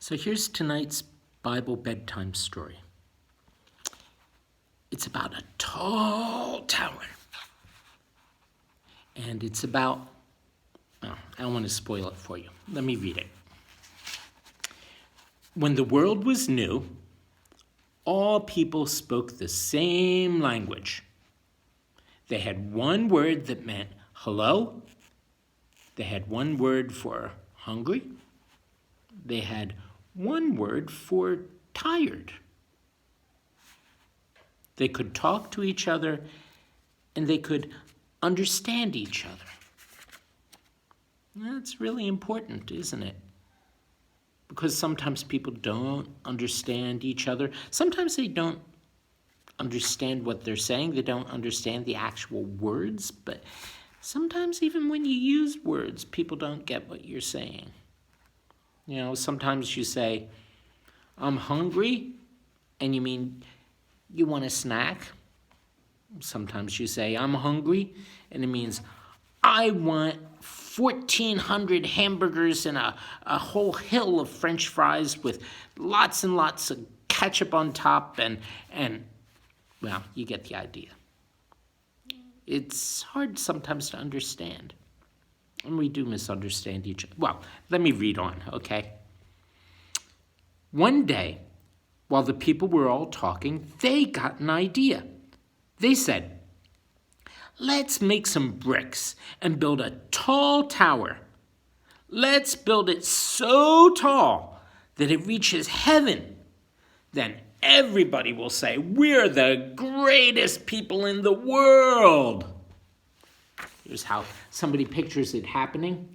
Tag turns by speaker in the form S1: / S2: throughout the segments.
S1: So here's tonight's Bible bedtime story. It's about a tall tower. And it's about, I don't want to spoil it for you. Let me read it. When the world was new, all people spoke the same language. They had one word that meant hello. They had one word for hungry. They had one word for tired. They could talk to each other and they could understand each other. That's really important, isn't it? Because sometimes people don't understand each other. Sometimes they don't understand what they're saying. They don't understand the actual words. But sometimes even when you use words, people don't get what you're saying. You know, sometimes you say, I'm hungry, and you mean you want a snack. Sometimes you say, I'm hungry, and it means I want 1,400 hamburgers and a whole hill of French fries with lots and lots of ketchup on top, and well, you get the idea. It's hard sometimes to understand. And we do misunderstand each other. Well, let me read on, okay? One day, while the people were all talking, they got an idea. They said, let's make some bricks and build a tall tower. Let's build it so tall that it reaches heaven. Then everybody will say, we're the greatest people in the world. Here's how somebody pictures it happening.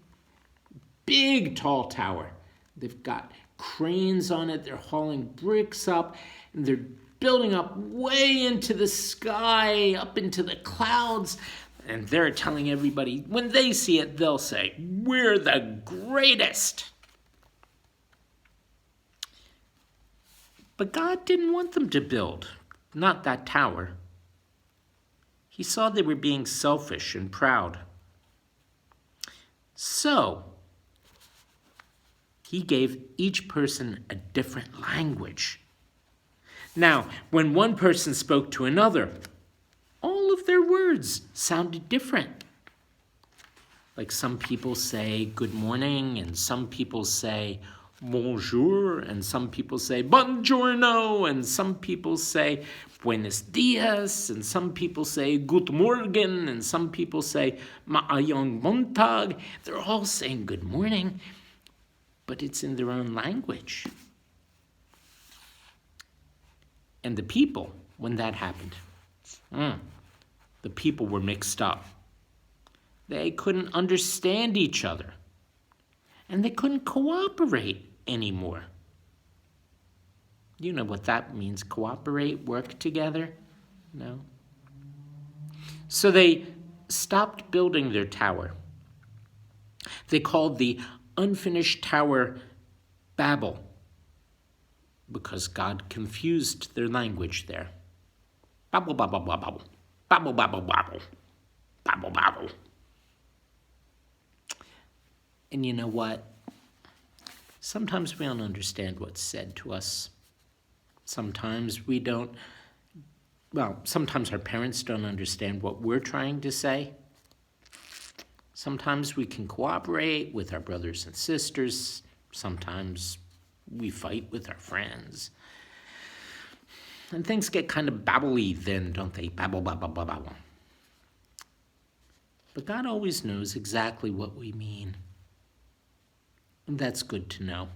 S1: Big, tall tower. They've got cranes on it. They're hauling bricks up, and they're building up way into the sky, up into the clouds. And they're telling everybody, when they see it, they'll say, we're the greatest. But God didn't want them to build, not that tower. He saw they were being selfish and proud. So, he gave each person a different language. Now, when one person spoke to another, all of their words sounded different. Like some people say good morning, and some people say bonjour, and some people say buongiorno, and some people say buenos dias, and some people say guten morgen, and some people say maayong montag. They're all saying good morning, but it's in their own language. And the people, when that happened, the people were mixed up. They couldn't understand each other, and they couldn't cooperate anymore. You know what that means, cooperate, work together? No? So they stopped building their tower. They called the unfinished tower Babel, because God confused their language there. Babel, babel, babel. Babel, babel, babel. Babel, babel. And you know what? Sometimes we don't understand what's said to us. Sometimes we don't, sometimes our parents don't understand what we're trying to say. Sometimes we can cooperate with our brothers and sisters. Sometimes we fight with our friends. And things get kind of babbly then, don't they? Babble, babble, babble, babble. But God always knows exactly what we mean. And that's good to know.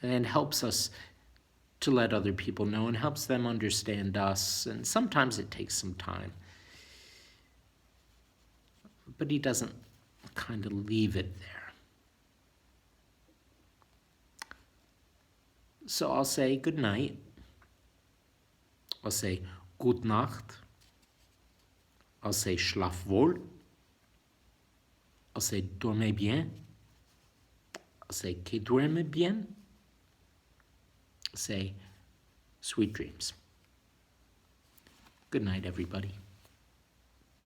S1: And helps us to let other people know and helps them understand us. And sometimes it takes some time. But he doesn't kind of leave it there. So I'll say good night. I'll say gute Nacht. I'll say schlaf wohl. I'll say dormez bien. I'll say que duerme bien. I'll say sweet dreams. Good night, everybody.